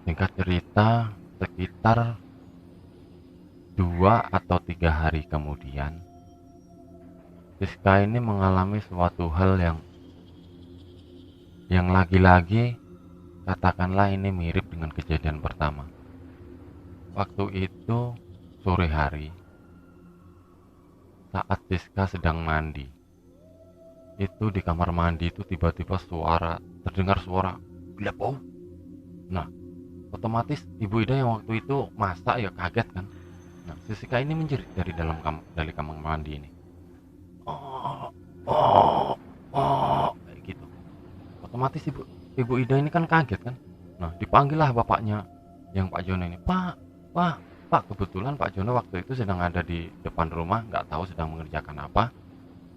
Singkat cerita, sekitar 2 atau 3 hari kemudian, Siska ini mengalami suatu hal yang lagi-lagi katakanlah ini mirip dengan kejadian pertama. Waktu itu sore hari, saat Siska sedang mandi, itu di kamar mandi itu tiba-tiba terdengar suara bau. Nah, otomatis Ibu Ida yang waktu itu masak ya kaget kan. Nah, Siska ini menjerit dari kamar mandi ini. Oh, oh, oh, kayak gitu. Otomatis ibu Ida ini kan kaget kan. Nah, dipanggil lah bapaknya yang Pak Jono ini. Pak, kebetulan Pak Jono waktu itu sedang ada di depan rumah, nggak tahu sedang mengerjakan apa.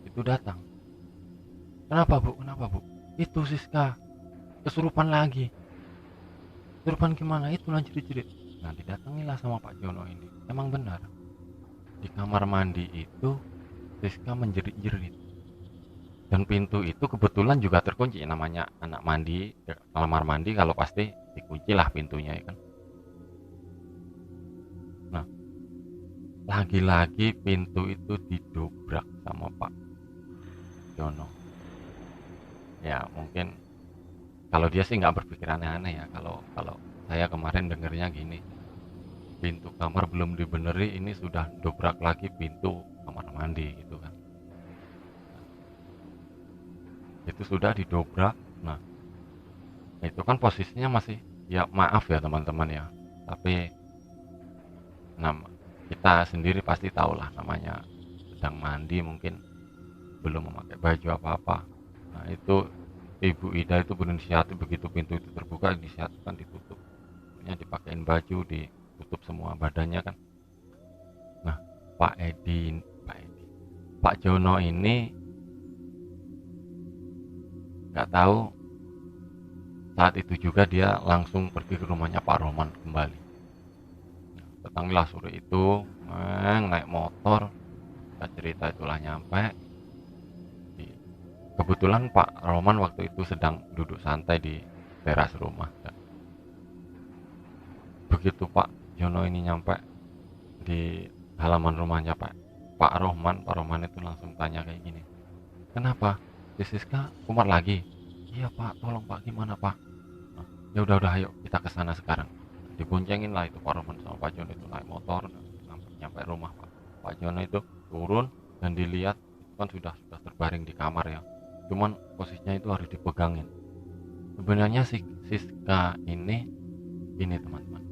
Itu datang. Kenapa bu? Itu Siska kesurupan lagi. Kesurupan gimana? Itulah jerit-jerit. Nah, didatangilah sama Pak Jono ini. Emang benar, di kamar mandi itu Siska menjerit-jerit. Dan pintu itu kebetulan juga terkunci, namanya anak mandi, kamar mandi kalau pasti dikunci lah pintunya ya kan. Nah, lagi-lagi pintu itu didobrak sama Pak Jono. Ya mungkin kalau dia sih nggak berpikir aneh-aneh ya. Kalau kalau saya kemarin dengernya gini, pintu kamar belum dibeneri ini sudah dobrak lagi pintu kamar mandi gitu kan. Itu sudah didobrak. Nah, itu kan posisinya masih, ya maaf ya teman-teman ya, tapi nama kita sendiri pasti tahulah, namanya sedang mandi mungkin belum memakai baju apa-apa. Nah, itu Ibu Ida itu berinisiatif, begitu pintu itu terbuka inisiatif kan ditutup, ya dipakein baju, ditutup semua badannya kan. Nah, Pak Edi Pak Edi Pak Jono ini nggak tahu, saat itu juga dia langsung pergi ke rumahnya Pak Roman kembali. Datangilah sore itu, naik motor, kita cerita itulah nyampe di, kebetulan Pak Roman waktu itu sedang duduk santai di teras rumah. Dan begitu Pak Jono ini nyampe di halaman rumahnya Pak Roman itu langsung tanya kayak gini, kenapa si Siska kumat lagi? Iya Pak, tolong Pak, gimana Pak? Nah, ya udah ayo kita ke sana sekarang. Diboncengin lah itu Pak Roman sama Pak Jono itu naik motor sampai nyampe rumah Pak Jono itu turun, dan dilihat itu kan sudah terbaring di kamar ya. Cuman posisinya itu harus dipegangin. Sebenarnya si Siska ini teman-teman,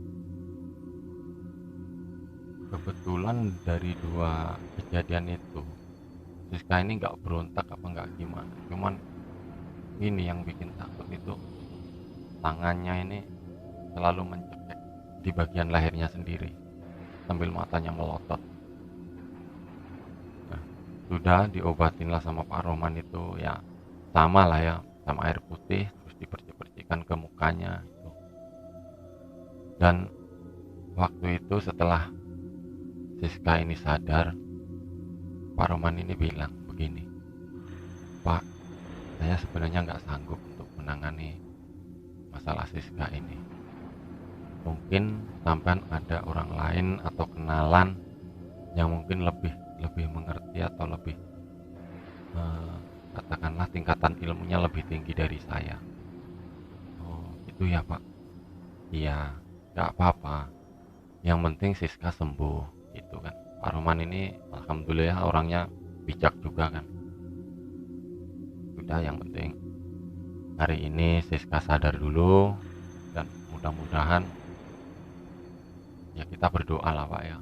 kebetulan dari 2 kejadian itu Siska ini nggak berontak apa nggak gimana, cuman ini yang bikin takut itu tangannya ini selalu mencekik di bagian lehernya sendiri sambil matanya melotot. Nah, sudah diobatin lah sama Pak Roman itu ya, sama lah ya, sama air putih terus dipercik-percikan ke mukanya itu. Dan waktu itu setelah Siska ini sadar, Pak Roman ini bilang begini, Pak, saya sebenarnya nggak sanggup untuk menangani masalah Siska ini. Mungkin sampai ada orang lain atau kenalan yang mungkin lebih lebih mengerti atau lebih eh, katakanlah tingkatan ilmunya lebih tinggi dari saya. Oh itu ya Pak. Iya, nggak apa-apa, yang penting Siska sembuh gitu kan. Pak Roman ini alhamdulillah orangnya bijak juga kan. Sudah, yang penting hari ini Siska sadar dulu, dan mudah-mudahan ya kita berdoa lah Pak ya,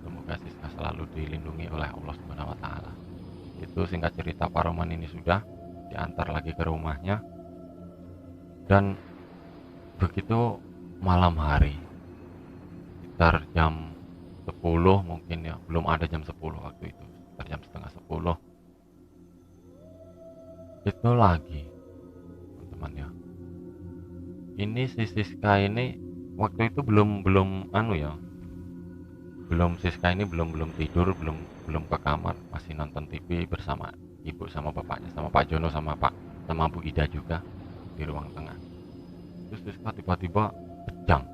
semoga Siska selalu dilindungi oleh Allah Subhanahu wa taala. Itu singkat cerita, Pak Roman ini sudah diantar lagi ke rumahnya. Dan begitu malam hari, sekitar jam 10 mungkin ya, belum ada jam 10 waktu itu, sekitar jam setengah 10 itu lagi teman-teman ya. Ini si Siska ini waktu itu belum belum anu ya, belum Siska ini belum belum tidur, belum belum ke kamar, masih nonton TV bersama ibu sama bapaknya, sama Pak Jono sama Bu Ida juga di ruang tengah. Terus Siska tiba-tiba kejang.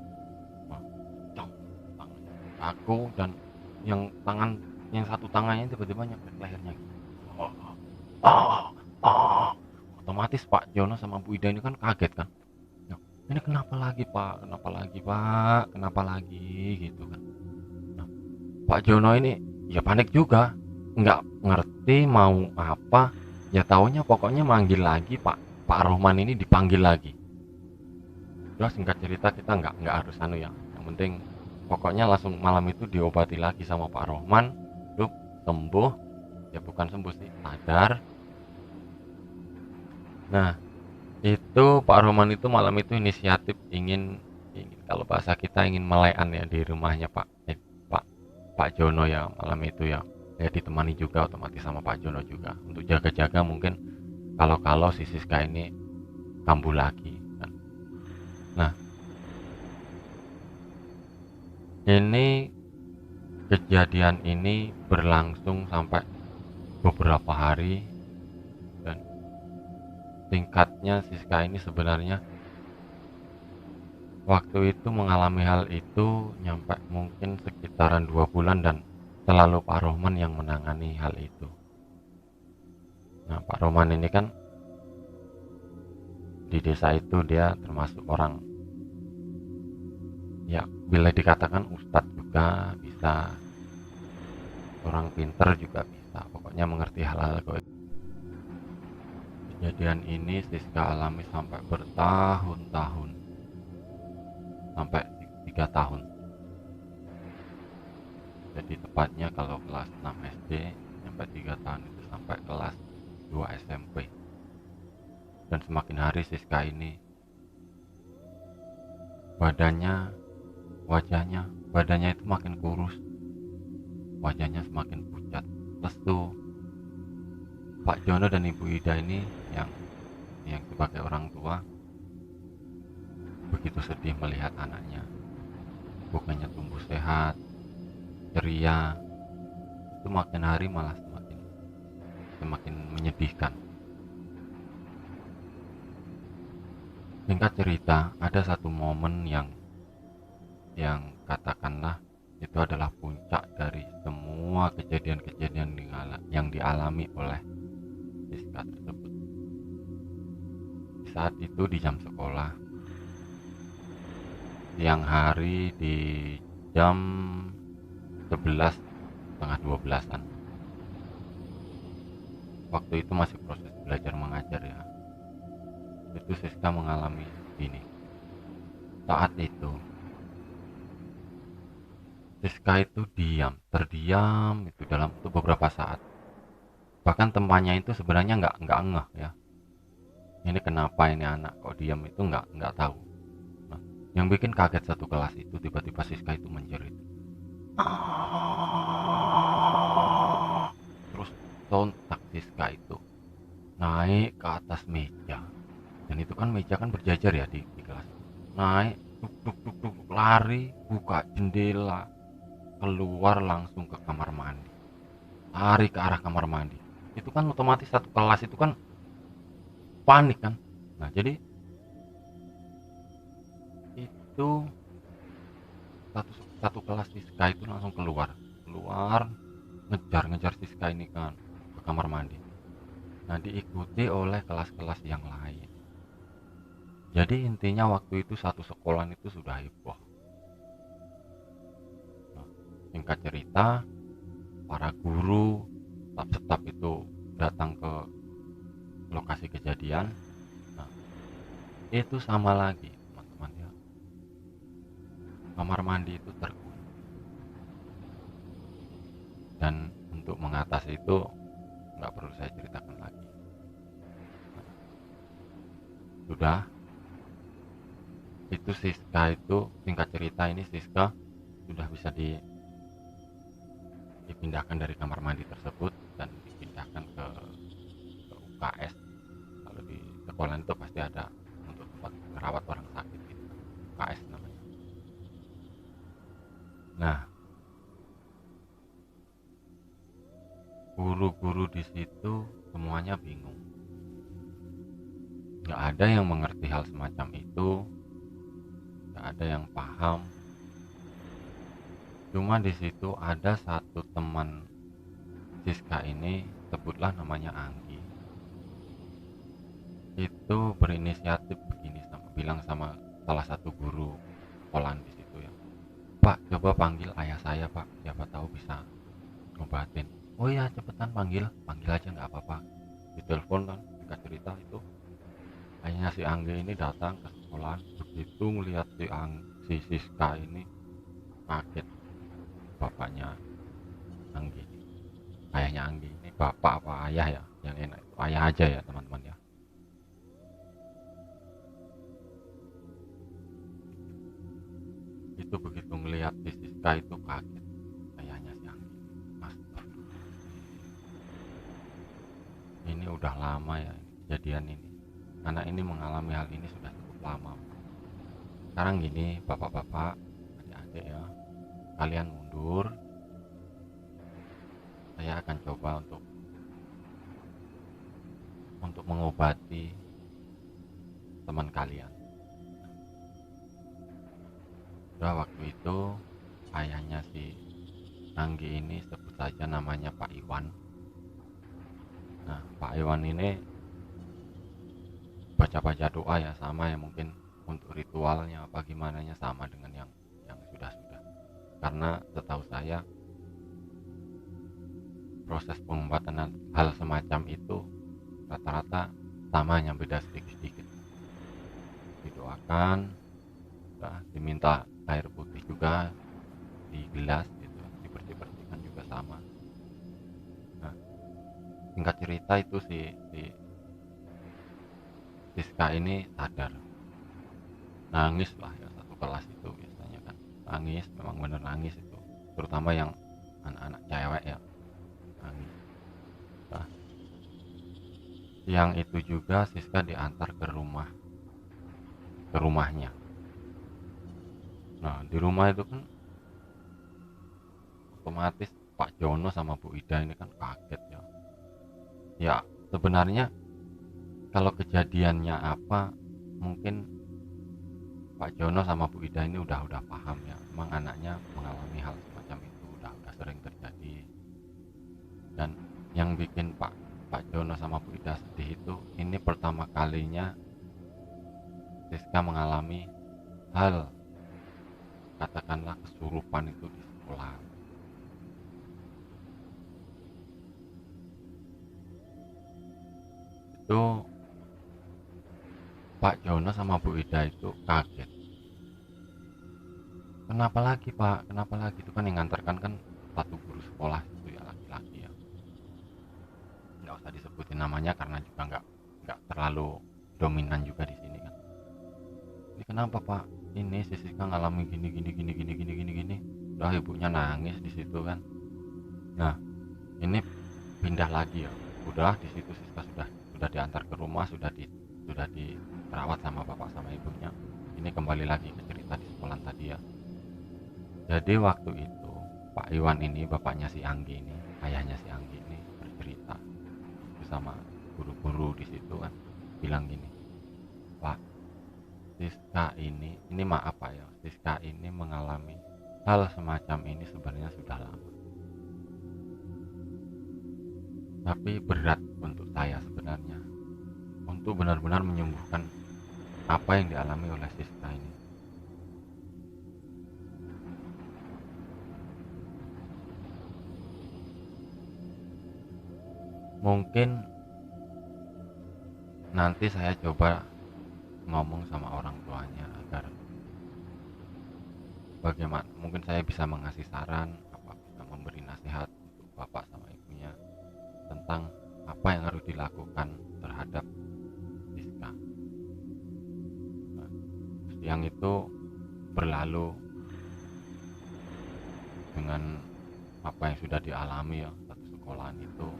Wah, kejang tangannya aku, dan yang satu tangannya tiba-tiba nyampe lehernya gitu. Oh, oh, oh. Otomatis Pak Jono sama Bu Ida ini kan kaget kan. "Loh, ini kenapa lagi Pak? Kenapa lagi Pak? Kenapa lagi?" Gitu kan. Nah, Pak Jono ini ya panik juga, nggak ngerti mau apa, ya taunya pokoknya manggil lagi Pak Rohman ini dipanggil lagi. Udah, singkat cerita kita nggak harus anu ya, yang penting pokoknya langsung malam itu diobati lagi sama Pak Rohman, tuh sembuh, ya bukan sembuh sih, sadar. Nah, itu Pak Rohman itu malam itu inisiatif ingin kalau bahasa kita ingin melekan ya di rumahnya Pak Pak Jono ya malam itu ya. Ya ditemani juga otomatis sama Pak Jono juga untuk jaga-jaga, mungkin kalau si Siska ini kambuh lagi kan. Nah, ini kejadian ini berlangsung sampai beberapa hari, dan tingkatnya Siska ini sebenarnya waktu itu mengalami hal itu nyampe mungkin sekitaran 2 bulan, dan selalu Pak Rohman yang menangani hal itu. Nah, Pak Rohman ini kan di desa itu dia termasuk orang, ya bila dikatakan ustadz juga bisa, orang pinter juga bisa, pokoknya mengerti hal-hal goib. Kejadian ini Siska alami sampai bertahun-tahun, sampai 3 tahun. Jadi tepatnya kalau kelas 6 SD sampai 3 tahun itu sampai kelas 2 SMP. Dan semakin hari Siska ini badannya itu makin kurus, wajahnya semakin pucat, lesu. Pak Jono dan Ibu Ida ini yang sebagai orang tua begitu sedih melihat anaknya, bukannya tumbuh sehat, ceria, itu makin hari malah semakin menyedihkan. Singkat cerita, ada satu momen yang katakanlah itu adalah puncak dari semua kejadian-kejadian yang dialami oleh Siska tersebut. Saat itu di jam sekolah, siang hari di jam 11 setengah 12-an. Waktu itu masih proses belajar mengajar ya. Itu Siska mengalami ini. Saat itu Siska itu terdiam itu dalam beberapa saat. Bahkan temannya itu sebenarnya nggak ngeh ya. Ini kenapa ini anak kok diam, itu nggak tahu. Nah, yang bikin kaget satu kelas itu tiba-tiba Siska itu menjerit. Terus sontak Siska itu naik ke atas meja, dan itu kan meja kan berjajar ya di kelas. Naik, duk, lari, buka jendela, keluar langsung ke kamar mandi, lari ke arah kamar mandi. Itu kan otomatis satu kelas itu kan panik kan. Nah, jadi itu satu kelas Siska itu langsung keluar ngejar Siska ini kan ke kamar mandi. Nah, diikuti oleh kelas-kelas yang lain. Jadi intinya waktu itu satu sekolah itu sudah heboh. Nah, singkat cerita, para guru, staf itu datang ke lokasi kejadian. Nah, itu sama lagi teman-teman ya, kamar mandi itu terkunci, dan untuk mengatasi itu nggak perlu saya ceritakan lagi. Nah, sudah itu Siska itu, singkat cerita ini Siska sudah bisa dipindahkan dari kamar mandi tersebut dan dipindahkan ke UKS. Kalau di sekolah itu pasti ada untuk tempat merawat orang sakit gitu, UKS namanya. Nah, guru-guru di situ semuanya bingung, nggak ada yang mengerti hal semacam itu, nggak ada yang paham. Cuma di situ ada satu teman Siska ini, sebutlah namanya Anggi, itu berinisiatif begini, bilang sama salah satu guru sekolahan di situ ya, "Pak, coba panggil ayah saya, Pak, siapa tahu bisa ngobatin." "Oh iya, cepetan panggil, panggil aja nggak apa-apa." Ditelepon kan, singkat cerita itu ayahnya si Anggi ini datang ke sekolah. Begitu ngelihat si Siska ini kaget. Bapaknya Anggi, ayahnya Anggi ini, bapak apa ayah ya, yang enak itu ayah aja ya teman-teman ya. Itu begitu ngelihat si Siska itu kaget, ayahnya si Anggi. Astagfirullah, ini udah lama ya kejadian ini, anak ini mengalami hal ini sudah cukup lama. Sekarang gini, bapak-bapak, adik-adik ya, kalian mundur, saya akan coba untuk mengobati teman kalian. Udah, waktu itu ayahnya si Anggi ini, sebut saja namanya Pak Iwan. Nah, Pak Iwan ini baca-baca doa ya, sama ya mungkin untuk ritualnya apa gimana nya sama dengan yang sudah-sudah. Karena setahu saya proses pengobatan hal semacam itu rata-rata sama, hanya beda sedikit-sedikit. Didoakan, diminta air putih juga di gelas gitu, dibersih-bersihkan juga sama. Nah, singkat cerita itu si Siska ini sadar, nangis lah ya, satu kelas itu biasanya kan nangis, memang bener nangis itu, terutama yang anak-anak cewek ya, nangis. Nah, siang itu juga Siska diantar ke rumahnya. Nah, di rumah itu kan otomatis Pak Jono sama Bu Ida ini kan kaget ya. Ya, sebenarnya kalau kejadiannya apa, mungkin Pak Jono sama Bu Ida ini udah paham ya, emang anaknya mengalami hal semacam itu udah sering terjadi. Dan yang bikin Pak Jono sama Bu Ida sedih itu, ini pertama kalinya Siska mengalami hal, katakanlah kesurupan itu di sekolah. Itu Pak Jono sama Bu Ida itu kaget. "Kenapa lagi, Pak? Kenapa lagi?" Itu kan yang ngantarkan kan satu guru sekolah itu ya, laki-laki ya. Nggak usah disebutin namanya karena juga nggak terlalu dominan juga di sini kan. "Ini kenapa, Pak? Ini si Siska ngalami gini gini gini gini gini gini gini." Udah, ibunya nangis di situ kan. Nah, ini pindah lagi ya. Udah di situ Siska sudah diantar ke rumah, sudah dirawat sama bapak sama ibunya. Ini kembali lagi ke cerita di sekolah tadi ya. Jadi waktu itu Pak Iwan ini, bapaknya si Anggi ini, ayahnya si Anggi ini bercerita bersama guru-guru di situ kan, bilang gini, "Pak, Siska ini maaf Pak ya, Siska ini mengalami hal semacam ini sebenarnya sudah lama. Tapi berat untuk saya sebenarnya untuk benar-benar menyembuhkan apa yang dialami oleh Siska ini. Mungkin nanti saya coba ngomong sama orang tuanya agar bagaimana, mungkin saya bisa mengasih saran, apa bisa memberi nasihat untuk bapak sama ibunya tentang apa yang harus dilakukan terhadap Siska." Nah, siang itu berlalu dengan apa yang sudah dialami ya, satu sekolahan itu.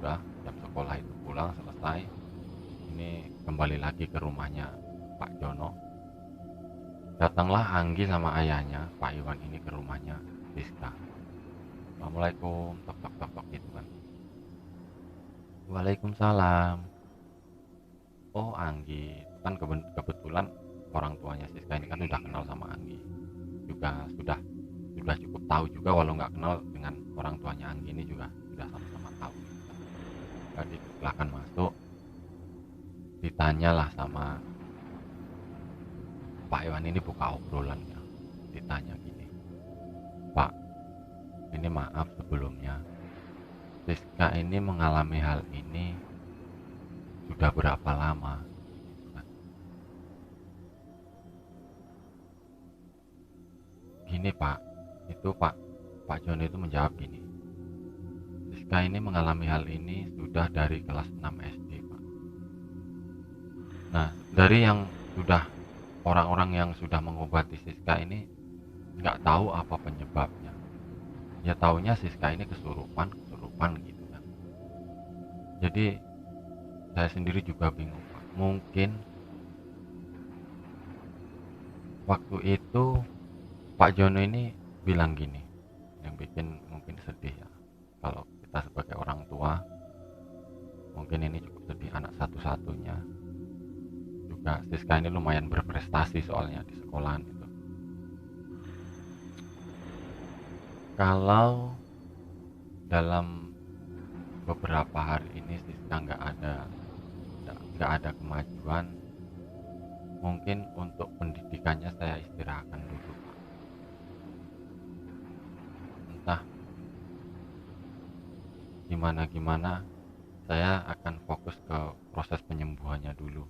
Udah jam sekolah itu pulang selesai, ini kembali lagi ke rumahnya Pak Jono. Datanglah Anggi sama ayahnya Pak Iwan ini ke rumahnya Siska. "Assalamualaikum," tok tok tok tok gitu kan. "Waalaikumsalam." "Oh, Anggi." Itu kan kebetulan orang tuanya Siska ini kan udah kenal sama Anggi. juga sudah cukup tahu juga, walau nggak kenal dengan orang tuanya Anggi ini juga sudah sama-sama tahu gitu kan. Jadi silakan masuk, ditanyalah sama Pak Iwan ini, buka obrolan ya. Ditanya gini, Pak, ini maaf sebelumnya, Siska ini mengalami hal ini sudah berapa lama? Gitu kan. Gini Pak, itu Pak Joni itu menjawab gini, Siska ini mengalami hal ini sudah dari kelas 6 SD Pak. Nah, dari yang sudah orang-orang yang sudah mengobati Siska ini nggak tahu apa penyebabnya. Ya taunya Siska ini kesurupan gitu kan. Jadi saya sendiri juga bingung Pak. Mungkin waktu itu Pak Jono ini bilang gini, yang bikin mungkin sedih ya. Kalau kita sebagai orang tua, mungkin ini cukup sedih, anak satu-satunya. Juga Siska ini lumayan berprestasi soalnya di sekolahan itu. Kalau dalam beberapa hari ini Siska nggak ada kemajuan, mungkin untuk pendidikannya saya istirahatkan dulu Pak. Entah gimana saya akan fokus ke proses penyembuhannya dulu.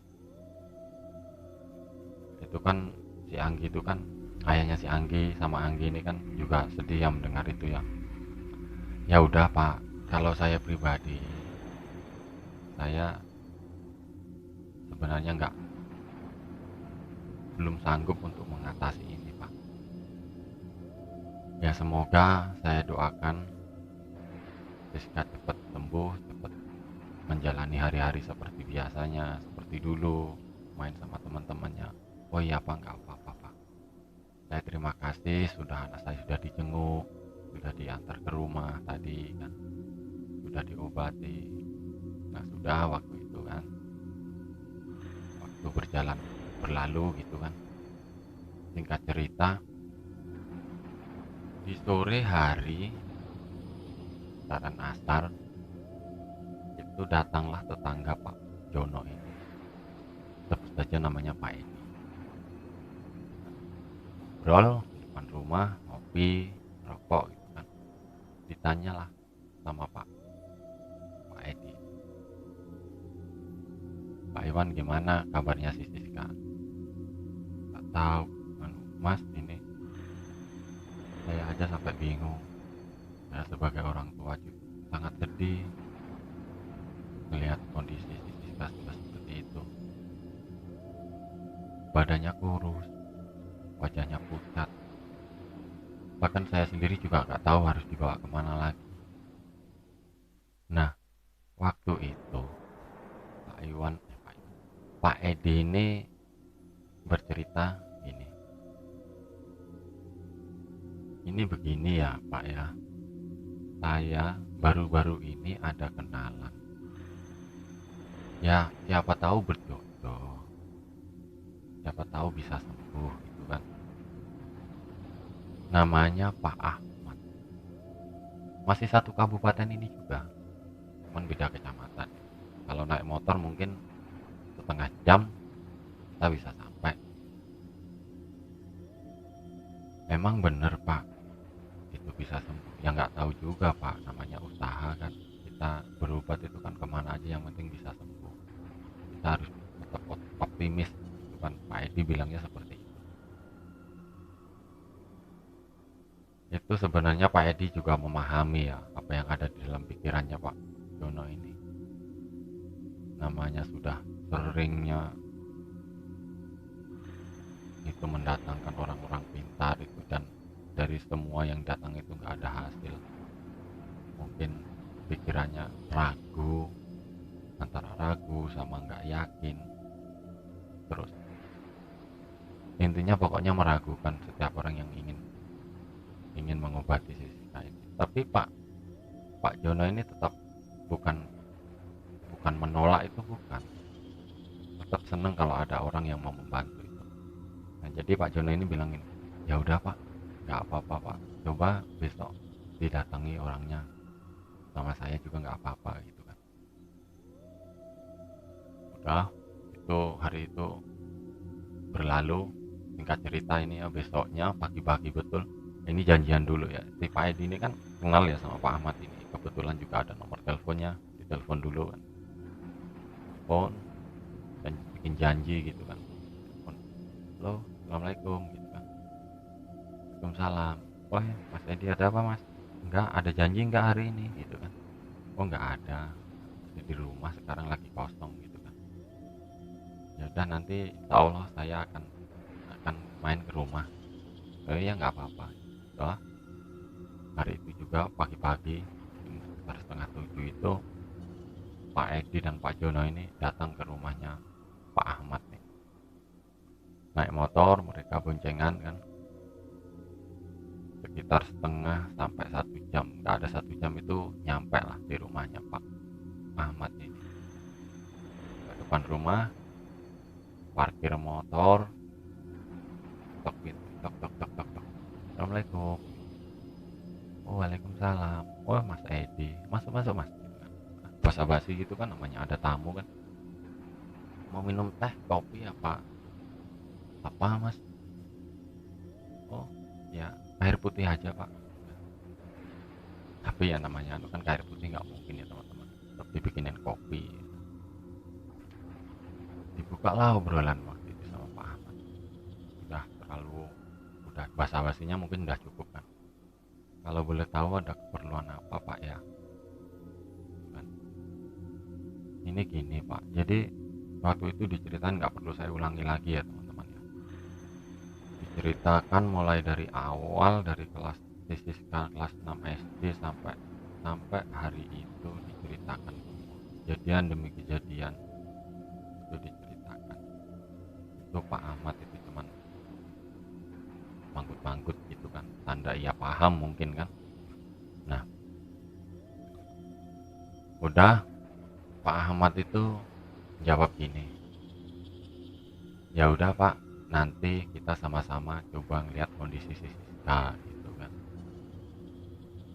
Itu kan si Anggi itu kan, ayahnya si Anggi sama Anggi ini kan juga sedih ya mendengar itu ya. Ya udah Pak, kalau saya pribadi, saya sebenarnya belum sanggup untuk mengatasi ini Pak. Ya semoga, saya doakan Siska cepat sembuh, cepat menjalani hari-hari seperti biasanya, seperti dulu, main sama teman-temannya. Oh iya Pak, nggak apa-apa Pak. Saya terima kasih anak saya sudah dijenguk, sudah diantar ke rumah tadi kan, sudah diobati. Nah sudah waktu itu kan, waktu berlalu gitu kan. Singkat cerita, di sore hari saran asar itu datanglah tetangga Pak Jono ini, sebut saja namanya Pak Edi. Ngobrol di depan rumah, ngopi, rokok gitu kan. Ditanyalah sama Pak Edi, Pak Iwan gimana kabarnya si Siska? Tak tahu Mas, ini saya aja sampai bingung. Saya sebagai orang tua juga sangat sedih melihat kondisi si Siska sudah seperti itu. Badannya kurus, wajahnya pucat. Bahkan saya sendiri juga nggak tahu harus dibawa kemana lagi. Nah, waktu itu Pak Edi ini bercerita gini, ini begini ya Pak ya, saya baru-baru ini ada kenalan. Ya siapa tahu berjodoh, siapa tahu bisa sembuh gitu kan. Namanya Pak Ahmad, masih satu kabupaten ini juga, cuman beda kecamatan. Kalau naik motor mungkin setengah jam kita bisa sampai. Memang bener Pak, itu bisa sembuh. Ya nggak tahu juga Pak, namanya usaha kan. Kita berobat itu kan kemana aja, yang penting bisa sembuh. Kita harus tetap optimis gitu kan, Pak Edi bilangnya seperti itu. Itu sebenarnya Pak Edi juga memahami ya apa yang ada di dalam pikirannya Pak Jono ini. Namanya sudah seringnya itu mendatangkan orang-orang pintar itu, dan dari semua yang datang itu nggak ada hasil. Mungkin pikirannya ragu, antara ragu sama nggak yakin. Terus intinya pokoknya meragukan setiap orang yang ingin mengobati si Siska ini. Tapi Pak Jono ini tetap bukan menolak itu, bukan, tetap seneng kalau ada orang yang mau membantu itu. Nah jadi Pak Jono ini bilangin, ya udah Pak, nggak apa-apa Pak, coba besok didatangi orangnya, sama saya juga nggak apa-apa gitu kan. Udah, itu hari itu berlalu. Singkat cerita ini ya, besoknya pagi-pagi betul ini janjian dulu ya, si Pak Edi ini kan kenal ya sama Pak Ahmad ini, kebetulan juga ada nomor teleponnya, ditelepon dulu kan, telepon dan bikin janji gitu kan, telepon, halo assalamualaikum gitu kan, waalaikumsalam, wah Mas Edi ada apa Mas, enggak ada janji enggak hari ini gitu kan, oh enggak ada, masih di rumah sekarang lagi kosong gitu kan, ya udah nanti insya Allah saya akan main ke rumah, ya nggak apa-apa. Udah, hari itu juga pagi-pagi sekitar setengah 7 itu Pak Edi dan Pak Jono ini datang ke rumahnya Pak Ahmad nih, naik motor mereka boncengan kan, sekitar setengah sampai 1 jam, nggak ada 1 jam itu nyampe lah di rumahnya Pak Ahmad ini. Ke depan rumah parkir motor, tok pintu, tok tok tok tok tok, assalamualaikum, oh waalaikumsalam, oh Mas Edi, masuk masuk Mas gitu kan. Basa-basi gitu kan, namanya ada tamu kan, mau minum teh kopi apa Mas, oh ya air putih aja Pak, tapi ya namanya itu kan air putih nggak mungkin ya teman-teman, tetap dibikinin kopi. Dibuka lah obrolan waktu itu sama Pak Ahmad, udah basa-basinya mungkin udah cukup kan, kalau boleh tahu ada keperluan apa Pak ya kan, ini gini Pak, jadi waktu itu diceritain, nggak perlu saya ulangi lagi ya teman-teman ya, diceritakan mulai dari awal, dari kelas Siska kelas 6 SD sampai sampai hari itu diceritakan semua, kejadian demi kejadian itu diceritakan. Itu Pak Ahmad itu cuman manggut-manggut gitu kan, tanda iya paham mungkin kan. Nah udah, Pak Ahmad itu jawab gini, ya udah Pak, nanti kita sama-sama coba ngeliat kondisi si Siska gitu kan,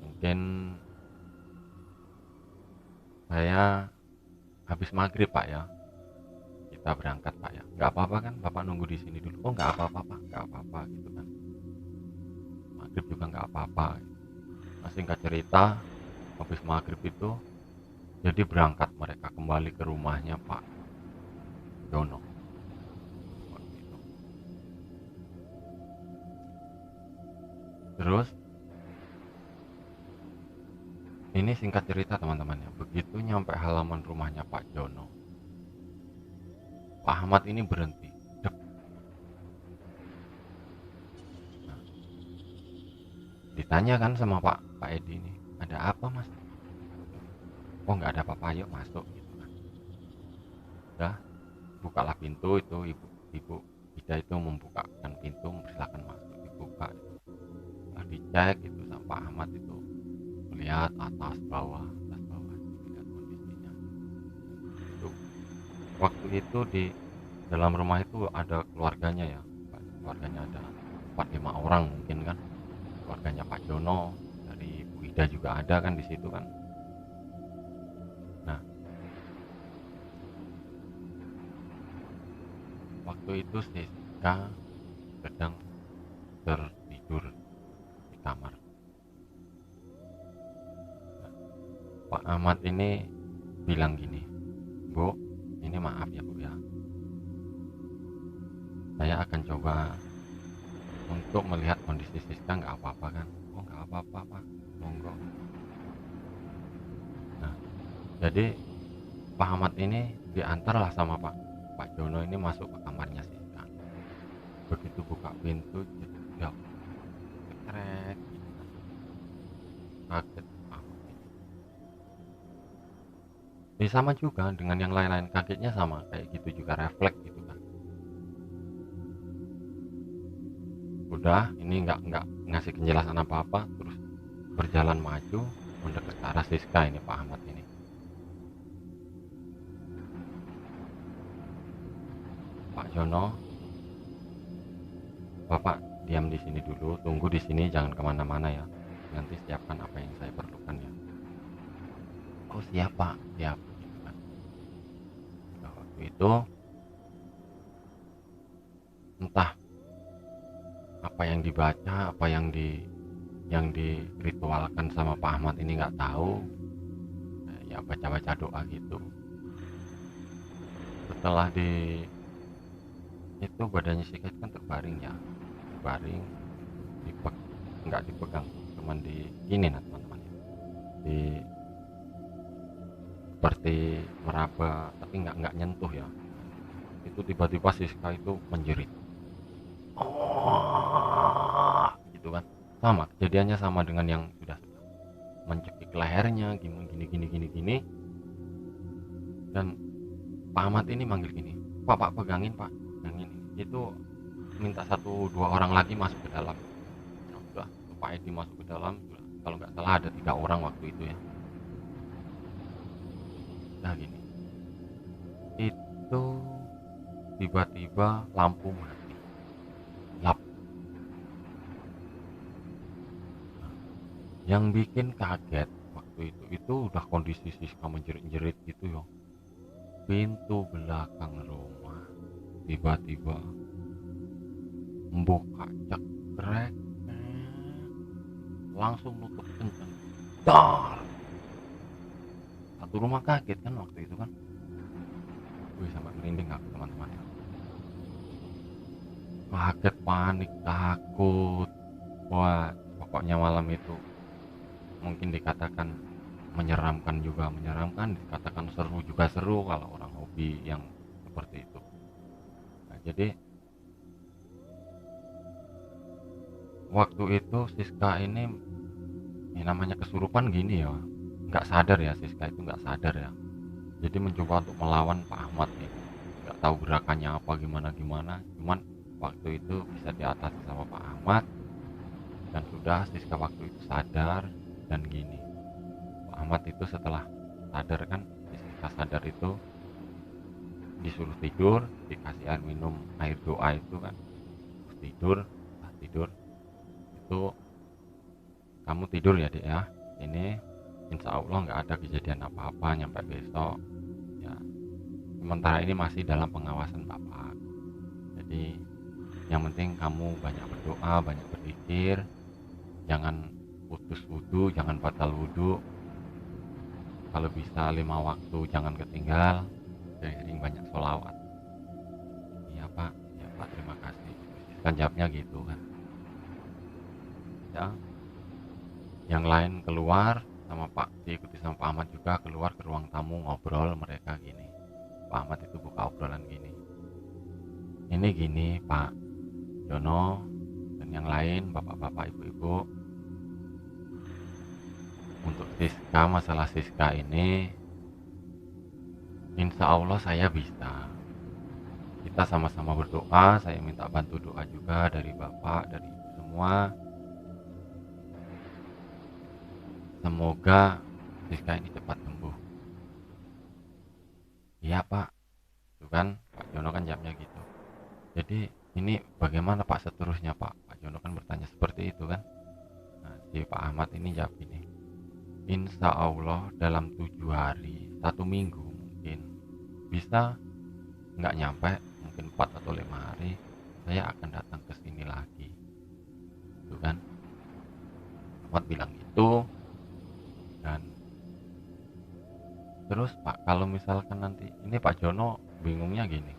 mungkin saya habis maghrib Pak ya, kita berangkat Pak ya, nggak apa-apa kan Bapak nunggu di sini dulu, oh nggak apa-apa Pak, nggak apa-apa gitu kan, maghrib juga nggak apa-apa gitu. Nah, singkat cerita habis maghrib itu jadi berangkat mereka kembali ke rumahnya Pak Jono waktu itu. Terus ini singkat cerita teman-teman ya, begitu nyampe halaman rumahnya Pak Jono, Pak Ahmad ini berhenti. Dep. Nah, ditanya kan sama Pak Edi ini, ada apa Mas? Oh nggak ada apa-apa, yuk masuk gitu kan. Udah, bukalah pintu itu, ibu Ida itu membukakan pintu, silakan masuk, dibuka. Setelah dicek itu sama Pak Ahmad itu, melihat atas bawah dilihat kondisinya. Itu waktu itu di dalam rumah itu ada keluarganya ya, keluarganya ada 4-5 orang mungkin kan, keluarganya Pak Jono, dari Bu Ida juga ada kan di situ kan. Nah waktu itu Siska sedang tertidur di kamar. Nah, Pak Ahmad ini bilang gini, Bu, ini maaf ya Bu ya, saya akan coba untuk melihat kondisi Siska, nggak apa-apa kan? Oh nggak apa-apa Pak, monggo. Nah jadi Pak Ahmad ini diantarlah sama Pak Jono ini masuk ke kamarnya Siska. Begitu buka pintu ya cekrek gitu kan, kaget Pak Ahmad ini. Ya sama juga dengan yang lain-lain, kagetnya sama kayak gitu juga, refleks gitu kan. Udah, ini nggak ngasih penjelasan apa-apa, terus berjalan maju mendekat ke arah Siska ini Pak Ahmad ini. Pak Jono, Bapak diam di sini dulu, tunggu di sini, jangan kemana-mana ya, nanti siapkan apa yang saya perlukan ya. Oh siap pak, siap gitu kan. Nah, waktu itu entah apa yang dibaca, apa yang diritualkan sama Pak Ahmad ini nggak tahu. Ya baca-baca doa gitu. Setelah itu badannya si Kate kan terbaring ya, terbaring, dipeg, nggak dipegang, cuman di gini nah teman-teman, di seperti meraba tapi nggak nyentuh ya. Itu tiba-tiba Siska itu menjerit, oh gitu kan, sama kejadiannya sama dengan yang sudah mencekik lehernya gini gini gini gini gini. Dan Pak Ahmad ini manggil gini, pak pegangin pak, pegangin ini. Itu minta satu dua orang lagi masuk ke dalam. Ya udah, Pak Edi masuk ke dalam. Kalau nggak salah ada 3 orang waktu itu ya. Nah gini, itu tiba-tiba lampu mati, lap. Yang bikin kaget waktu itu udah kondisi Siska menjerit-jerit gitu ya. Pintu belakang rumah tiba-tiba membuka, cekrek, langsung nutup kencang, dar. Satu rumah kaget kan waktu itu kan. Wih, sampai merinding aku teman-teman ya. Kaget, panik, takut. Wah, pokoknya malam itu mungkin dikatakan menyeramkan juga menyeramkan, dikatakan seru juga seru kalau orang hobi yang seperti itu. Nah, jadi waktu itu Siska ini namanya kesurupan gini ya, nggak sadar ya, Siska itu nggak sadar ya. Jadi mencoba untuk melawan Pak Ahmad nih, nggak tahu gerakannya apa gimana gimana, cuman waktu itu bisa diatasi sama Pak Ahmad. Dan sudah Siska waktu itu sadar. Dan gini, Pak Ahmad itu setelah sadar kan, Siska sadar itu disuruh tidur, dikasih air minum, air doa itu kan, terus tidur. Nah, tidur itu, kamu tidur ya dek ya, ini insya Allah nggak ada kejadian apa-apa nyampe besok ya, sementara ini masih dalam pengawasan bapak. Jadi yang penting kamu banyak berdoa, banyak berzikir, jangan putus wudhu, jangan batal wudhu, kalau bisa 5 waktu jangan ketinggal, sering banyak sholawat. Iya pak, ya pak, terima kasih. Kan jawabnya gitu kan ya. Yang lain keluar sama Pak, diikuti sama Pak Ahmad juga, keluar ke ruang tamu ngobrol mereka gini. Pak Ahmad itu buka obrolan gini, ini gini Pak Jono dan yang lain, bapak-bapak, ibu-ibu, untuk Siska, masalah Siska ini insya Allah saya bisa. Kita sama-sama berdoa, saya minta bantu doa juga dari bapak, dari ibu semua. Semoga Siska ini cepat sembuh. Iya Pak, itu kan Pak Jono kan jawabnya gitu. Jadi ini bagaimana Pak seterusnya Pak? Pak Jono kan bertanya seperti itu kan. Nah, si Pak Ahmad ini jawab ini, insya Allah dalam 7 hari, 1 minggu mungkin, bisa nggak nyampe, mungkin 4 atau 5 hari, saya akan datang ke sini lagi. Itu kan Ahmad bilang gitu. Dan terus Pak, kalau misalkan nanti ini Pak Jono bingungnya gini,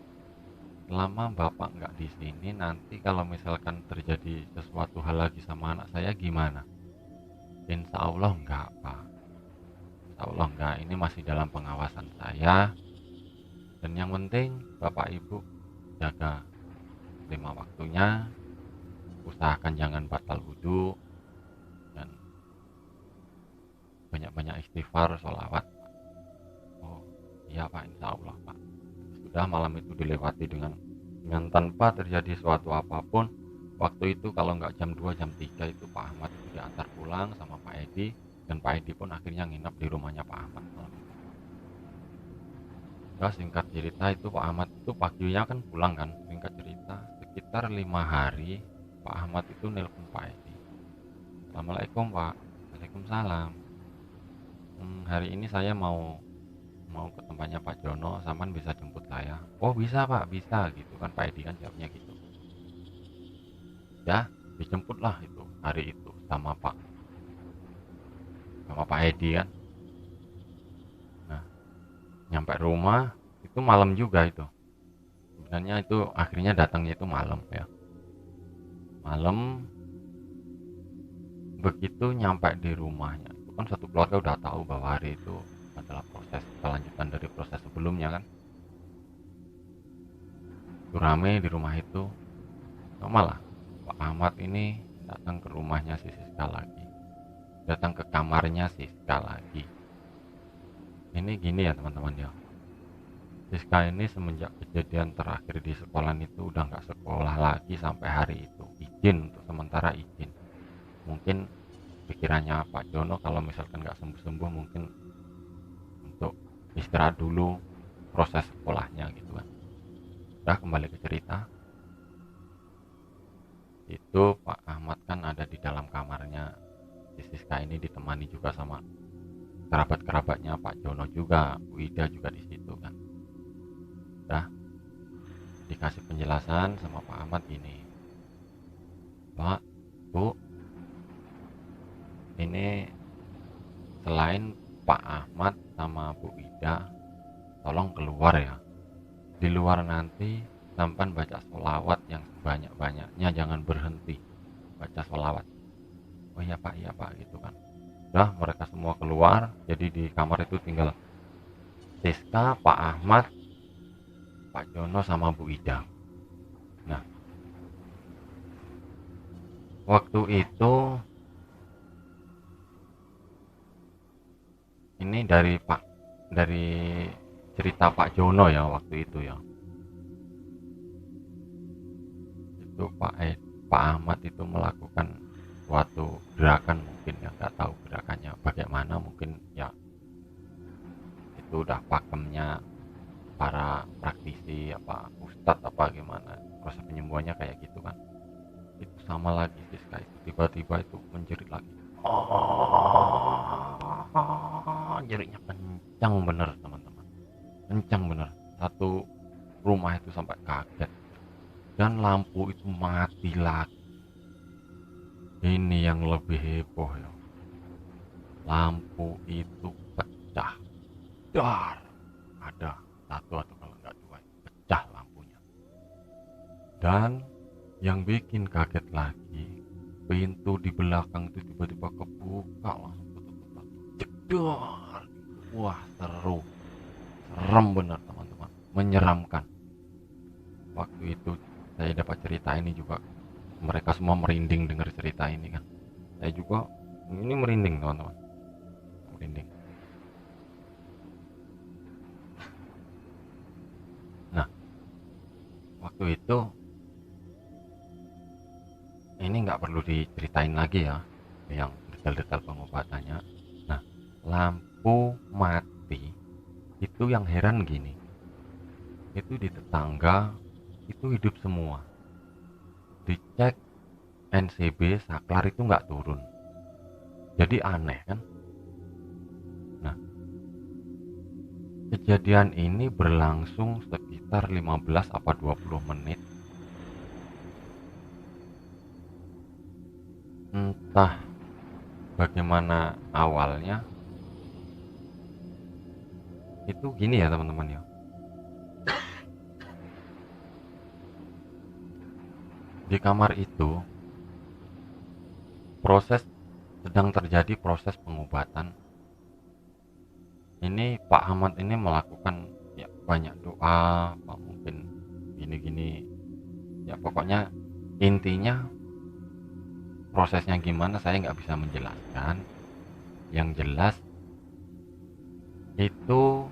selama Bapak nggak di sini, nanti kalau misalkan terjadi sesuatu hal lagi sama anak saya gimana? Insya Allah enggak Pak, Insya Allah enggak, ini masih dalam pengawasan saya. Dan yang penting Bapak Ibu jaga 5 waktunya, usahakan jangan batal wudhu, dan banyak-banyak istighfar, sholawat. Oh iya Pak, insya Allah Pak. Sudah malam itu dilewati dengan tanpa terjadi suatu apapun. Waktu itu kalau nggak jam 2 jam 3 itu Pak Ahmad itu diantar pulang sama Pak Edi. Dan Pak Edi pun akhirnya nginep di rumahnya Pak Ahmad malam itu. Nah, singkat cerita itu Pak Ahmad itu paginya kan pulang kan, singkat cerita sekitar 5 hari Pak Ahmad itu nelpon Pak Edi. Assalamualaikum Pak. Waalaikumsalam. Hari ini saya mau mau ke tempatnya Pak Jono, sampean bisa jemput saya? Oh bisa Pak, bisa gitu kan, Pak Edi kan jawabnya gitu. Ya, dijemputlah itu hari itu sama Pak Edi kan. Nah, nyampe rumah itu malam juga itu. Sebenarnya itu akhirnya datangnya itu malam ya. Malam, begitu nyampe di rumahnya itu kan satu keluarga udah tahu bahwa hari itu adalah proses kelanjutan dari proses sebelumnya kan. Itu rame di rumah itu. Sama lah, Pak Ahmad ini datang ke rumahnya si Siska lagi, datang ke kamarnya Siska lagi. Ini gini ya teman-teman ya, Siska ini semenjak kejadian terakhir di sekolah itu udah nggak sekolah lagi sampai hari itu. Izin, untuk sementara izin. Mungkin pikirannya Pak Jono kalau misalkan nggak sembuh-sembuh mungkin untuk istirahat dulu proses sekolahnya gitu kan. Udah, kembali ke cerita. Itu Pak Ahmad kan ada di dalam kamarnya si Siska ini, ditemani juga sama kerabat-kerabatnya Pak Jono juga, Bu Ida juga di situ kan. Udah dikasih penjelasan sama Pak Ahmad gini, Pak, Bu, ini selain Pak Ahmad sama Bu Ida, tolong keluar ya. Di luar nanti sampan baca sholawat yang sebanyak-banyaknya, jangan berhenti baca sholawat. Oh iya Pak gitu kan. Udah, mereka semua keluar, jadi di kamar itu tinggal Siska, Pak Ahmad, Pak Jono sama Bu Ida. Nah, waktu itu ini dari cerita Pak Jono ya, waktu itu ya. Itu Pak Ahmad itu melakukan suatu gerakan, mungkin ya nggak tahu gerakannya bagaimana, mungkin ya itu udah pakemnya para praktisi apa ustadz apa gimana, proses penyembuhannya kayak gitu kan. Itu sama lagi Siska itu tiba-tiba itu menjerit lagi. Oh, jeritnya kencang bener teman-teman, kencang bener. Satu rumah itu sampai kaget, dan lampu itu mati lagi. Ini yang lebih heboh ya, lampu itu pecah, dar, ada satu atau kalau nggak dua, pecah lampunya. Dan yang bikin kaget lagi, pintu di belakang itu tiba-tiba kebuka, langsung ketutup lagi, jedor. Wah, serem benar teman-teman, menyeramkan. Waktu itu saya dapat cerita ini juga, mereka semua merinding dengar cerita ini kan. Saya juga ini merinding teman-teman, merinding. Nah, waktu itu ini nggak perlu diceritain lagi ya yang detail-detail pengobatannya. Nah, lampu mati itu yang heran gini, itu di tetangga itu hidup semua. Dicek NCB saklar itu nggak turun, jadi aneh kan. Nah, kejadian ini berlangsung sekitar 15 apa 20 menit. Entah bagaimana awalnya, itu gini ya teman-teman ya. Di kamar itu sedang terjadi proses pengobatan. Ini Pak Ahmad ini melakukan ya banyak doa, Pak, mungkin gini-gini. Ya pokoknya intinya prosesnya gimana saya nggak bisa menjelaskan. Yang jelas itu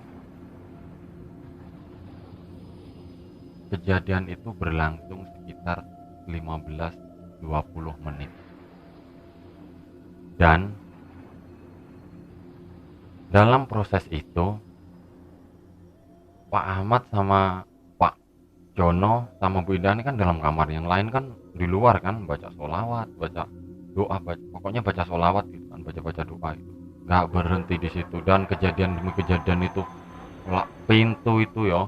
kejadian itu berlangsung sekitar 15-20 menit. Dan dalam proses itu Pak Ahmad sama Pak Jono sama Bu Ida ini kan dalam kamar, yang lain kan di luar kan, baca sholawat, baca doa, pokoknya baca sholawat gitu kan, baca doa itu nggak berhenti di situ. Dan kejadian demi kejadian itu, pintu itu ya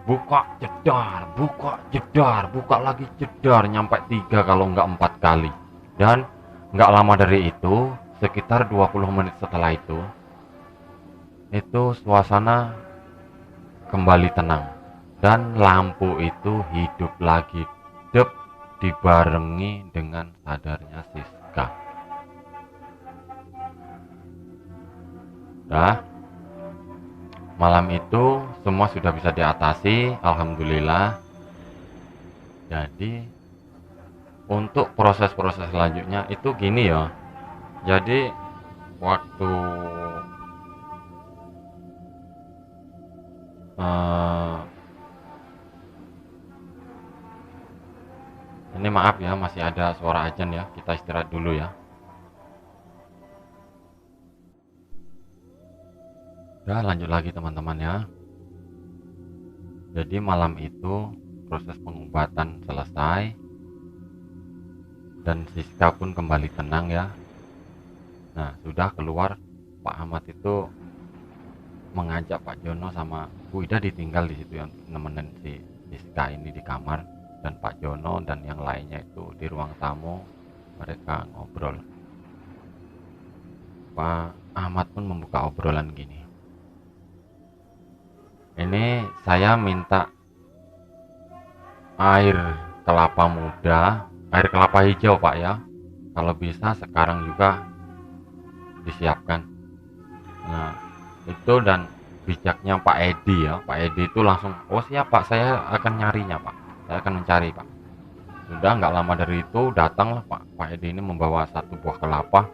buka jedar, buka lagi jedar, nyampe 3 kalau nggak 4 kali. Dan nggak lama dari itu, sekitar 20 menit setelah itu suasana kembali tenang dan lampu itu hidup lagi, dep, dibarengi dengan sadarnya Siska. Nah, malam itu semua sudah bisa diatasi, alhamdulillah. Jadi untuk proses-proses selanjutnya itu gini ya. Jadi waktu ini maaf ya, masih ada suara ajan ya, kita istirahat dulu ya. Udah, lanjut lagi teman-teman ya. Jadi malam itu proses pengobatan selesai dan Siska pun kembali tenang ya. Nah, sudah keluar, Pak Ahmad itu mengajak Pak Jono sama Bu Ida ditinggal di situ yang nemenin si Siska ini di kamar, dan Pak Jono dan yang lainnya itu di ruang tamu, mereka ngobrol. Pak Ahmad pun membuka obrolan gini. Ini saya minta air kelapa muda, air kelapa hijau Pak ya. Kalau bisa sekarang juga disiapkan. Nah, itu dan bijaknya Pak Edi ya. Pak Edi itu langsung, oh siap Pak, saya akan nyarinya Pak. Saya akan mencari Pak. Sudah nggak lama dari itu datanglah Pak Edi ini membawa satu buah kelapa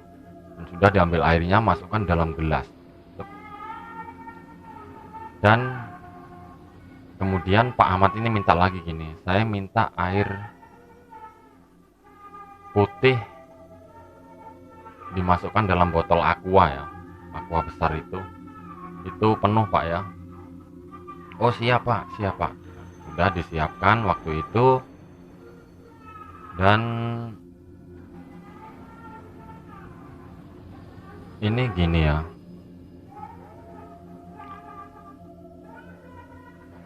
dan sudah diambil airnya, masukkan dalam gelas. Dan kemudian Pak Ahmad ini minta lagi gini, saya minta air putih dimasukkan dalam botol aqua ya, aqua besar itu penuh Pak ya. Oh siap Pak, siap Pak. Sudah disiapkan waktu itu. Dan ini gini ya,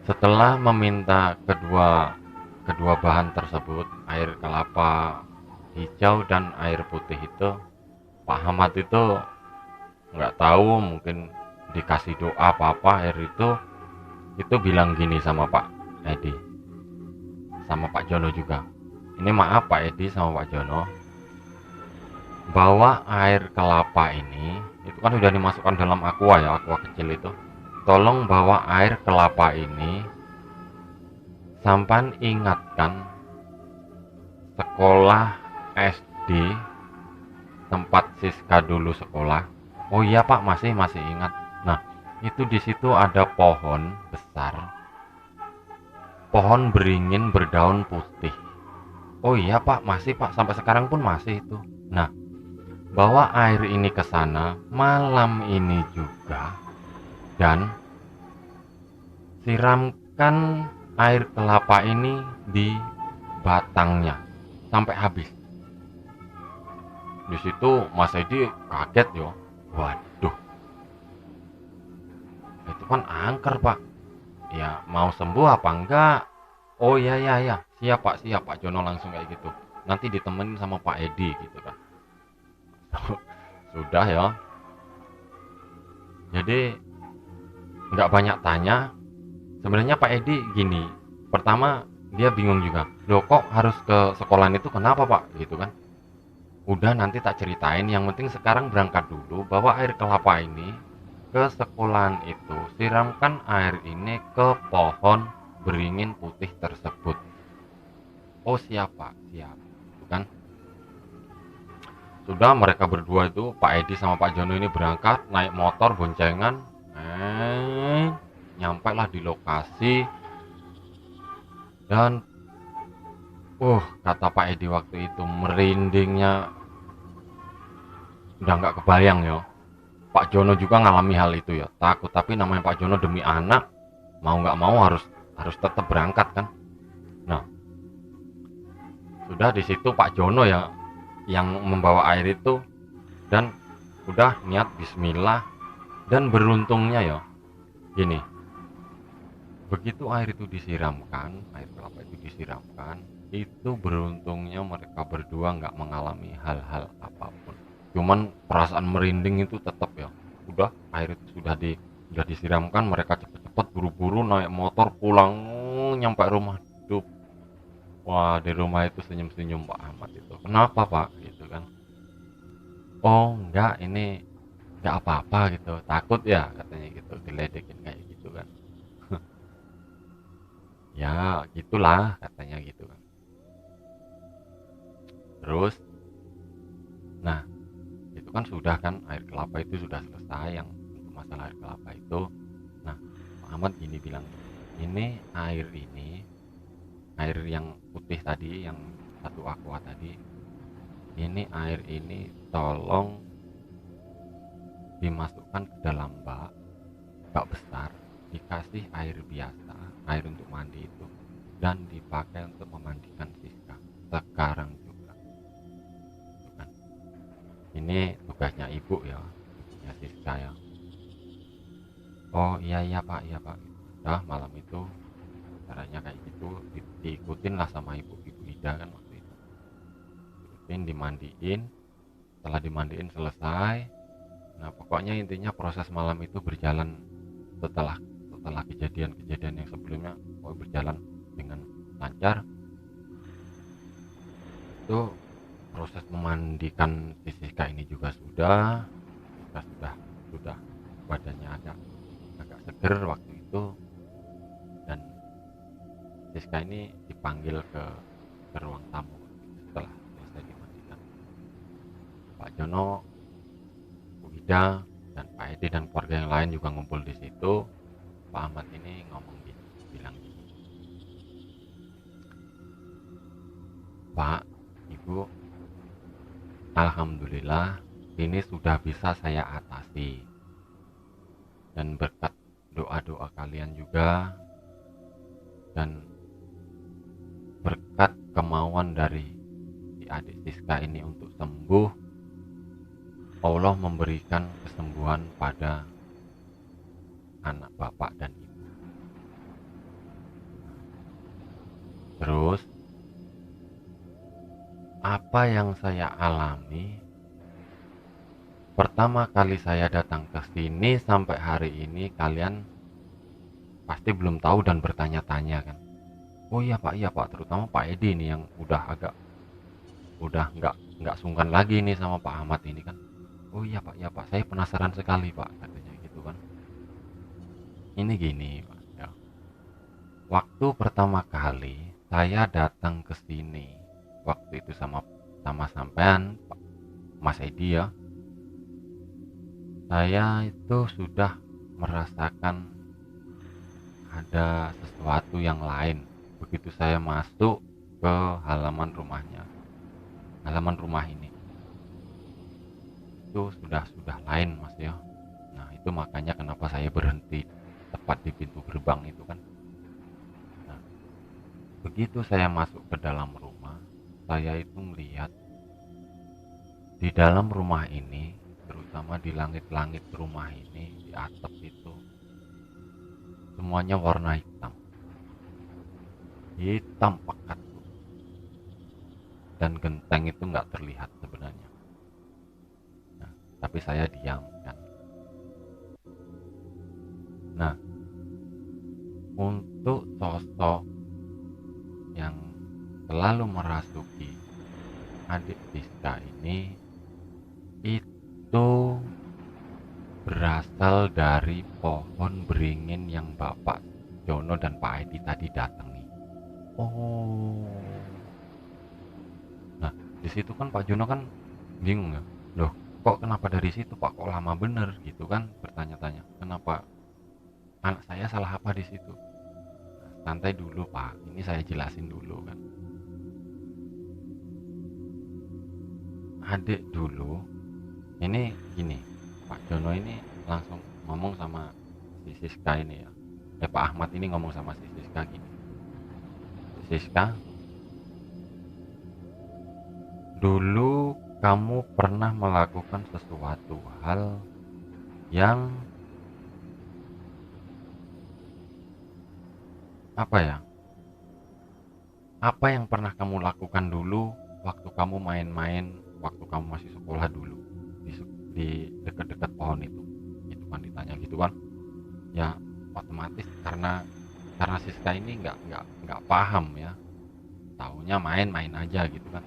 setelah meminta kedua bahan tersebut, air kelapa hijau dan air putih itu, Pak Ahmad itu nggak tahu, mungkin dikasih doa apa air itu bilang gini sama Pak Edi, sama Pak Jono juga. Ini maaf Pak Edi sama Pak Jono, bahwa air kelapa ini itu kan sudah dimasukkan dalam aqua ya, aqua kecil itu. Tolong bawa air kelapa ini, sampan ingatkan sekolah SD tempat Siska dulu sekolah. Oh iya Pak, masih ingat. Nah, itu di situ ada pohon besar, pohon beringin berdaun putih. Oh iya Pak, masih Pak, sampai sekarang pun masih itu. Nah, bawa air ini ke sana malam ini juga, dan siramkan air kelapa ini di batangnya sampai habis. Di situ Mas Edi kaget yo. Waduh, itu kan angker Pak. Ya mau sembuh apa enggak? Oh ya, siap Pak Jono langsung kayak gitu. Nanti ditemenin sama Pak Edi gitu kan. Sudah ya. Jadi nggak banyak tanya. Sebenarnya Pak Edi gini, pertama dia bingung juga, loh kok harus ke sekolahan itu, kenapa Pak gitu kan. Udah nanti tak ceritain, yang penting sekarang berangkat dulu, bawa air kelapa ini ke sekolahan itu, siramkan air ini ke pohon beringin putih tersebut. Oh siap Pak, siap gitu kan. Sudah mereka berdua itu, Pak Edi sama Pak Jono ini berangkat naik motor boncengan, nyampe lah di lokasi. Dan kata Pak Edi waktu itu, merindingnya udah nggak kebayang ya. Pak Jono juga ngalami hal itu ya, takut, tapi namanya Pak Jono demi anak, mau nggak mau harus tetap berangkat kan. Nah, Sudah di situ Pak Jono ya yang membawa air itu, dan udah niat bismillah. Dan beruntungnya ya gini, begitu air itu disiramkan, air kelapa itu disiramkan, itu beruntungnya mereka berdua nggak mengalami hal-hal apapun. Cuman perasaan merinding itu tetap ya. Udah air itu sudah disiramkan, mereka cepet-cepet buru-buru naik motor pulang, nyampe rumah. Duh, wah, di rumah itu senyum-senyum Pak Ahmad itu. Kenapa Pak? Gitu kan. Oh enggak, ini enggak apa-apa gitu. Takut ya katanya gitu, diledekin kayak gitu kan. Ya gitulah katanya gitu kan. Terus, nah itu kan sudah kan, air kelapa itu sudah selesai yang untuk masalah air kelapa itu. Nah, Pak Ahmad gini bilang, ini air yang putih tadi, yang satu aqua tadi, ini air ini tolong dimasukkan ke dalam bak besar, dikasih air biasa, air untuk mandi itu, dan dipakai untuk memandikan Siska sekarang juga, gitu kan. Ini tugasnya ibu ya, ibunya Siska ya. Oh iya iya Pak, iya Pak. Udah malam itu caranya kayak gitu, diikutin lah sama ibu Ida kan waktu itu. Ikutin, dimandiin, setelah dimandiin selesai. Nah pokoknya intinya proses malam itu berjalan setelah setelah kejadian-kejadian yang sebelumnya, berjalan dengan lancar. Itu proses memandikan si Siska ini juga sudah badannya agak agak seger waktu itu, dan Siska ini dipanggil ke ruang tamu setelah selesai dimandikan. Pak Jono, Bu Ida, dan Pak Edi dan keluarga yang lain juga ngumpul di situ. Pak Ahmad ini ngomong gini, bilang gini, Pak, Ibu, Alhamdulillah ini sudah bisa saya atasi, dan berkat doa-doa kalian juga, dan berkat kemauan dari si adik Siska ini untuk sembuh, Allah memberikan kesembuhan pada anak bapak dan ibu. Terus apa yang saya alami pertama kali saya datang ke sini sampai hari ini, kalian pasti belum tahu dan bertanya-tanya kan. Oh iya Pak, terutama Pak Edi nih yang udah nggak sungkan lagi nih sama Pak Ahmad ini kan. Oh iya Pak, saya penasaran sekali Pak, katanya gitu kan. Ini gini Pak ya. Waktu pertama kali saya datang ke sini, waktu itu sama sama sampean Pak Mas Edi ya, saya itu sudah merasakan ada sesuatu yang lain begitu saya masuk ke halaman rumahnya, halaman rumah ini. Itu sudah lain Mas ya. Nah itu makanya kenapa saya berhenti tepat di pintu gerbang itu kan. Nah begitu saya masuk ke dalam rumah, saya itu melihat di dalam rumah ini, terutama di langit-langit rumah ini, di atap itu, semuanya warna hitam, hitam pekat tuh. Dan genteng itu nggak terlihat sebenarnya. Nah, tapi saya diam kan. Nah, untuk sosok yang selalu merasuki adik Siska ini, itu berasal dari pohon beringin yang Bapak Jono dan Pak Edi tadi datangi. Oh, nah di situ kan Pak Jono kan bingung ya, loh kok kenapa dari situ Pak, kok lama bener gitu kan, bertanya-tanya kenapa anak saya salah apa di situ. Nah, santai dulu Pak, ini saya jelasin dulu kan. Adik dulu ini gini, Pak Jono ini langsung ngomong sama si Siska ini ya, Pak Ahmad ini ngomong sama si Siska gini, Siska, Dulu kamu pernah melakukan sesuatu hal yang apa ya? Apa yang pernah kamu lakukan dulu waktu kamu main-main, waktu kamu masih sekolah dulu di dekat-dekat pohon itu? Itu kan ditanya gitu kan? Ya otomatis karena Siska ini nggak paham ya, taunya main-main aja gitu kan.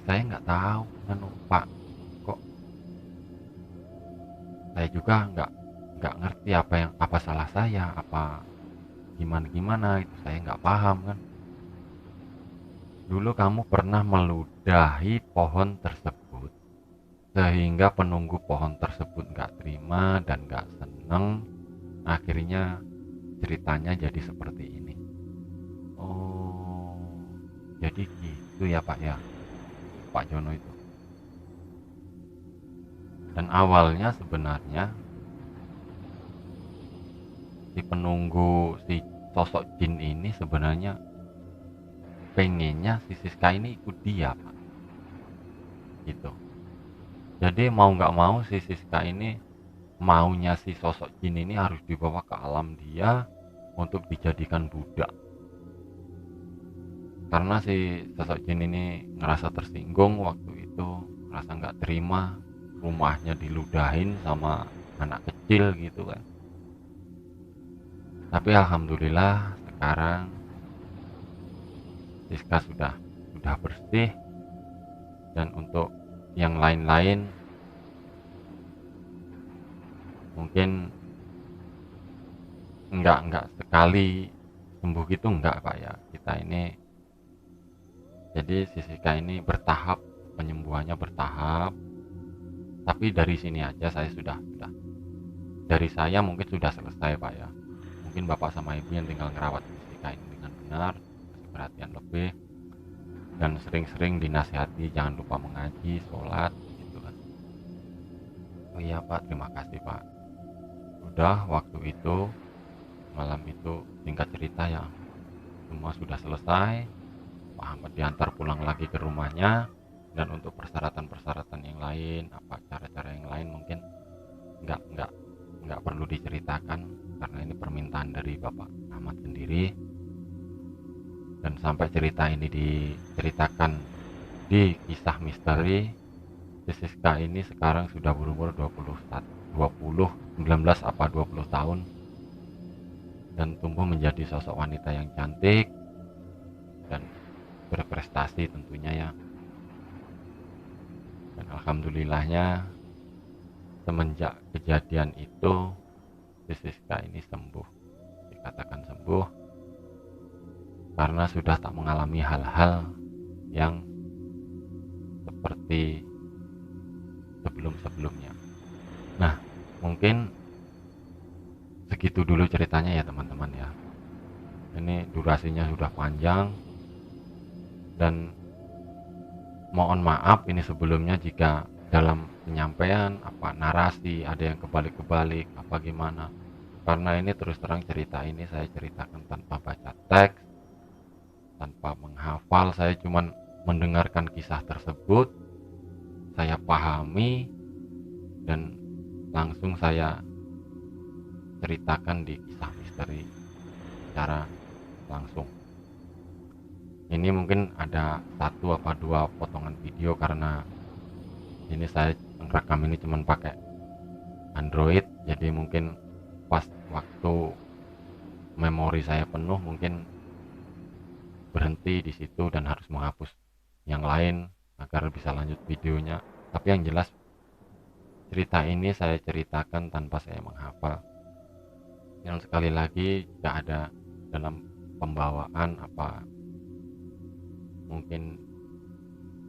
Saya nggak tahu, anu Pak, kok saya juga nggak ngerti apa salah saya, apa gimana gimana itu saya nggak paham kan. Dulu kamu pernah meludahi pohon tersebut sehingga penunggu pohon tersebut nggak terima dan nggak seneng, akhirnya ceritanya jadi seperti ini. Oh, jadi gitu ya Pak ya, Pak Jono itu. Dan awalnya sebenarnya si sosok jin ini sebenarnya pengennya si Siska ini ikut dia Pak, gitu. Jadi mau nggak mau si Siska ini maunya si sosok jin ini harus dibawa ke alam dia untuk dijadikan budak. Karena si sosok jin ini ngerasa tersinggung waktu itu, ngerasa nggak terima rumahnya diludahin sama anak kecil gitu kan. Tapi alhamdulillah sekarang Siska sudah bersih, dan untuk yang lain-lain mungkin enggak sekali sembuh gitu enggak Pak ya. Kita ini jadi si Siska ini bertahap, penyembuhannya bertahap. Tapi dari sini aja saya sudah dari saya mungkin sudah selesai Pak ya. Mungkin Bapak sama Ibu yang tinggal ngerawat si Siska ini dengan benar, kasih perhatian lebih, dan sering-sering dinasihati jangan lupa mengaji, sholat gitu kan. Oh iya Pak, terima kasih Pak. Udah waktu itu malam itu singkat cerita ya, semua sudah selesai. Pak Ahmad diantar pulang lagi ke rumahnya, dan untuk persyaratan-persyaratan yang lain, apa cara-cara yang lain mungkin nggak nggak nggak perlu diceritakan karena ini permintaan dari Bapak Ahmad sendiri. Dan sampai cerita ini diceritakan di kisah misteri, Siska ini sekarang sudah berumur 20, 19 apa 20 tahun, dan tumbuh menjadi sosok wanita yang cantik dan berprestasi tentunya ya. Dan alhamdulillahnya semenjak kejadian itu Siska ini sembuh, dikatakan sembuh karena sudah tak mengalami hal-hal yang seperti sebelum-sebelumnya. Nah, mungkin segitu dulu ceritanya ya teman-teman ya. Ini durasinya sudah panjang, dan mohon maaf ini sebelumnya jika dalam penyampaian apa narasi ada yang kebalik-kebalik apa gimana, karena ini terus terang cerita ini saya ceritakan tanpa baca teks, tanpa menghafal. Saya cuman mendengarkan kisah tersebut, saya pahami, dan langsung saya ceritakan di kisah misteri secara langsung. Ini mungkin ada satu apa dua potongan video karena ini saya ngerekam ini cuman pakai Android, jadi mungkin pas waktu memori saya penuh mungkin berhenti di situ dan harus menghapus yang lain agar bisa lanjut videonya. Tapi yang jelas cerita ini saya ceritakan tanpa saya menghafal. Yang sekali lagi jika ada dalam pembawaan apa mungkin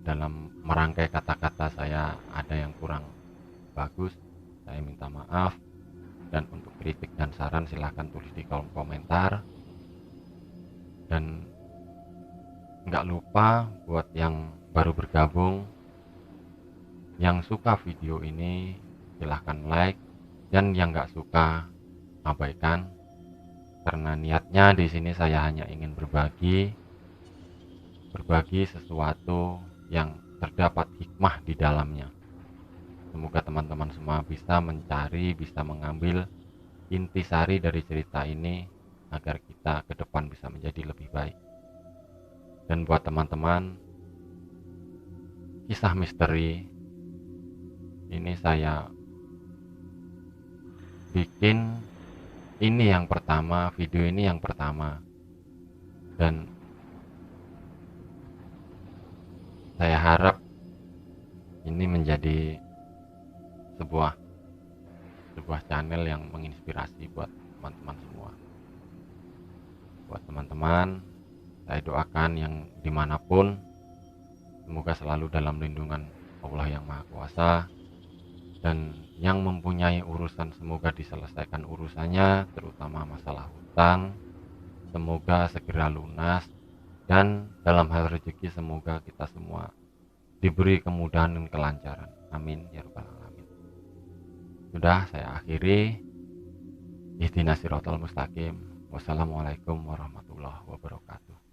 dalam merangkai kata-kata saya ada yang kurang bagus, saya minta maaf. Dan untuk kritik dan saran silahkan tulis di kolom komentar. Dan nggak lupa buat yang baru bergabung, yang suka video ini silahkan like, dan yang nggak suka abaikan, karena niatnya di sini saya hanya ingin berbagi sesuatu yang terdapat hikmah di dalamnya. Semoga teman-teman semua bisa mencari, bisa mengambil intisari dari cerita ini agar kita ke depan bisa menjadi lebih baik. Dan buat teman-teman, kisah misteri ini saya bikin ini yang pertama, video ini yang pertama, dan saya harap ini menjadi sebuah channel yang menginspirasi buat teman-teman semua. Buat teman-teman, saya doakan yang dimanapun, semoga selalu dalam lindungan Allah yang Maha Kuasa, dan yang mempunyai urusan semoga diselesaikan urusannya, terutama masalah hutang, semoga segera lunas, dan dalam hal rezeki semoga kita semua diberi kemudahan dan kelancaran. Amin ya rabbal alamin. Sudah saya akhiri. Ihdinas siratal mustaqim. Wassalamualaikum warahmatullahi wabarakatuh.